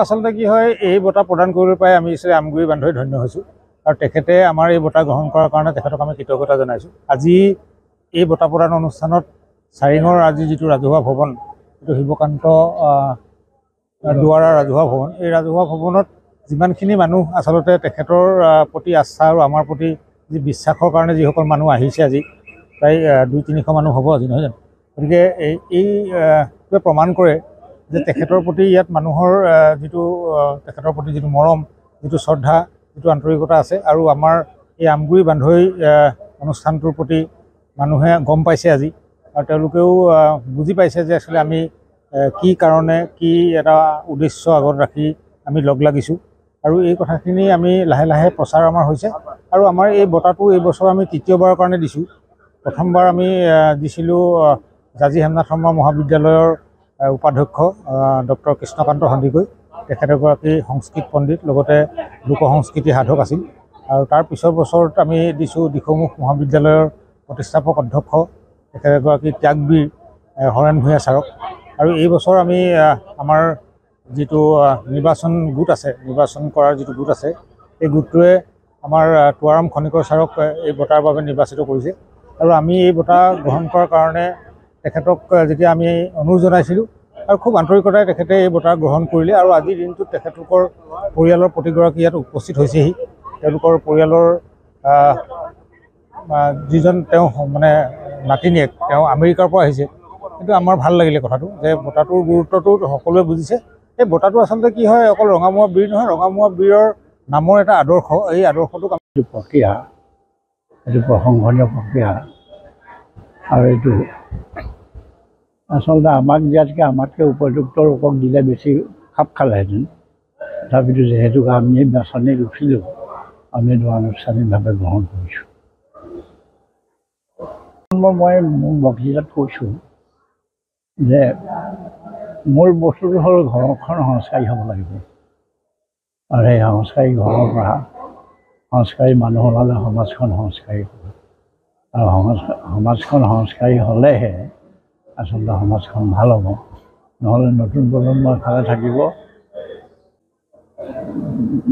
আচলতে কি হয় এই বঁটা প্ৰদান কৰিবলৈ পাই আমি শ্ৰী আমগুৰি বান্ধৱী ধন্য হৈছোঁ আৰু তেখেতে আমাৰ এই বঁটা গ্ৰহণ কৰাৰ কাৰণে তেখেতক আমি কৃতজ্ঞতা জনাইছোঁ। আজি এই বঁটা প্ৰদান অনুষ্ঠানত চাৰিঙৰ আজি যিটো ৰাজহুৱা ভৱন, এইটো শিৱকান্ত দুৱাৰা ৰাজহুৱা ভৱন, এই ৰাজহুৱা ভৱনত যিমানখিনি মানুহ আচলতে তেখেতৰ প্ৰতি আস্থা আৰু আমাৰ প্ৰতি যি বিশ্বাসৰ কাৰণে যিসকল মানুহ আহিছে আজি প্ৰায় 200-300 মানুহ হ'ব আজি, নহয় জানো? গতিকে এইটোৱে প্ৰমাণ কৰে যে তেখেতৰ প্ৰতি ইয়াত মানুহৰ তেখেতৰ প্ৰতি যিটো মৰম, যিটো শ্ৰদ্ধা, যিটো আন্তৰিকতা আছে আৰু আমাৰ এই আমগুৰি বান্ধৱী অনুষ্ঠানটোৰ প্ৰতি মানুহে গম পাইছে আজি আৰু তেওঁলোকেও বুজি পাইছে যে আচলতে আমি কি কাৰণে কি এটা উদ্দেশ্য আগত ৰাখি আমি লগ লাগিছোঁ আৰু এই কথাখিনি আমি লাহে লাহে প্ৰচাৰ আমাৰ হৈছে আৰু আমাৰ এই বঁটাটো এই বছৰ আমি তৃতীয়বাৰৰ কাৰণে দিছোঁ। প্ৰথমবাৰ আমি দিছিলোঁ জাজি হেমনাথ শৰ্মা মহাবিদ্যালয়ৰ উপাধ্যক্ষ ডক্টৰ কৃষ্ণকান্ত সন্দিকৈ, তেখেত এগৰাকী সংস্কৃত পণ্ডিত, লগতে লোক সংস্কৃতি সাধক আছিল। আৰু তাৰ পিছৰ বছৰত আমি দিছোঁ দিখৌমুখ মহাবিদ্যালয়ৰ প্ৰতিষ্ঠাপক অধ্যক্ষ, তেখেত এগৰাকী ত্যাগবীৰ হৰেণ ভূঞা ছাৰক। আৰু এই বছৰ আমি আমাৰ যিটো নিৰ্বাচন গোট আছে, নিৰ্বাচন কৰাৰ যিটো গোট আছে, এই গোটটোৱে আমাৰ তুৱাৰাম খনিকৰ ছাৰক এই বঁটাৰ বাবে নিৰ্বাচিত কৰিছে আৰু আমি এই বঁটা গ্ৰহণ কৰাৰ কাৰণে তেখেতক যেতিয়া আমি অনুৰোধ জনাইছিলোঁ আৰু খুব আন্তৰিকতাৰে তেখেতে এই বঁটা গ্ৰহণ কৰিলে আৰু আজিৰ দিনটোত তেখেতলোকৰ পৰিয়ালৰ প্ৰতিগৰাকী ইয়াত উপস্থিত হৈছেহি। তেওঁলোকৰ পৰিয়ালৰ যিজন তেওঁ মানে নাতিনীয়েক, তেওঁ আমেৰিকাৰ পৰা আহিছে। কিন্তু আমাৰ ভাল লাগিলে কথাটো যে বঁটাটোৰ গুৰুত্বটো সকলোৱে বুজিছে। এই বঁটাটো আচলতে কি হয়, অকল ৰঙামুৱা বীৰ নহয়, ৰঙামুৱা বীৰৰ নামৰ এটা আদৰ্শ, এই আদৰ্শটোক আমি প্ৰক্ৰিয়া, এইটো প্ৰশংসনীয় প্ৰক্ৰিয়া আৰু এইটো আচলতে আমাক দিয়াতকৈ আমাতকৈ উপযুক্ত লোকক দিলে বেছি খাপ খালেহেঁতেন। তথাপিতো যিহেতু আমি বাছনিত উঠিলোঁ, আমি এইটো আনুষ্ঠানিকভাৱে গ্ৰহণ কৰিছোঁ। মই মোৰ বক্তৃতাত কৈছোঁ যে মূল বস্তুটো হ'ল ঘৰখন সংস্কাৰী হ'ব লাগিব আৰু সেই সংস্কাৰী ঘৰৰ পৰা সংস্কাৰী মানুহ ওলালে সমাজখন সংস্কাৰী হ'ব আৰু সমাজখন সংস্কাৰী হ'লেহে আচলতে সমাজখন ভাল হ'ব। নহ'লে নতুন প্ৰজন্ম এফালে থাকিব,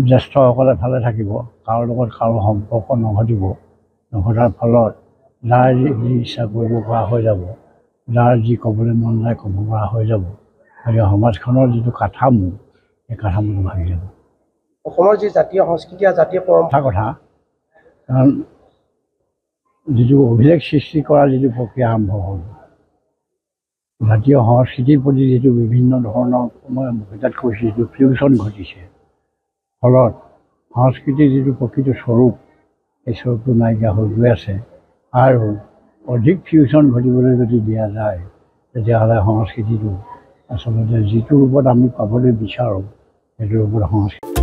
জ্যেষ্ঠসকলে এফালে থাকিব, কাৰো লগত কাৰো সম্পৰ্ক নঘটিব। নঘটাৰ ফলত যাৰ যি ইচ্ছা কৰিব পৰা হৈ যাব, যাৰ যি ক'বলৈ মন যায় ক'ব পৰা হৈ যাব। গতিকে সমাজখনৰ যিটো কাঠামো, সেই কাঠামোটো ভাঙি যাব। অসমৰ যি জাতীয় সংস্কৃতি আৰু জাতীয় পৰম্পৰা কথা, কাৰণ যিটো অভিলেখ সৃষ্টি কৰাৰ যিটো প্ৰক্ৰিয়া আৰম্ভ হ'ল, জাতীয় সংস্কৃতিৰ প্ৰতি যিটো বিভিন্ন ধৰণৰ মই বক্তৃতাত কৈছোঁ যিটো ফিউচন ঘটিছে, ফলত সংস্কৃতিৰ যিটো প্ৰকৃত স্বৰূপ, সেই স্বৰূপটো নাইকিয়া হৈ গৈ আছে আৰু অধিক ফিউচন ঘটিবলৈ যদি দিয়া যায় তেতিয়াহ'লে সংস্কৃতিটো আচলতে যিটো ৰূপত আমি পাবলৈ বিচাৰোঁ সেইটো ৰূপত সংস্কৃতি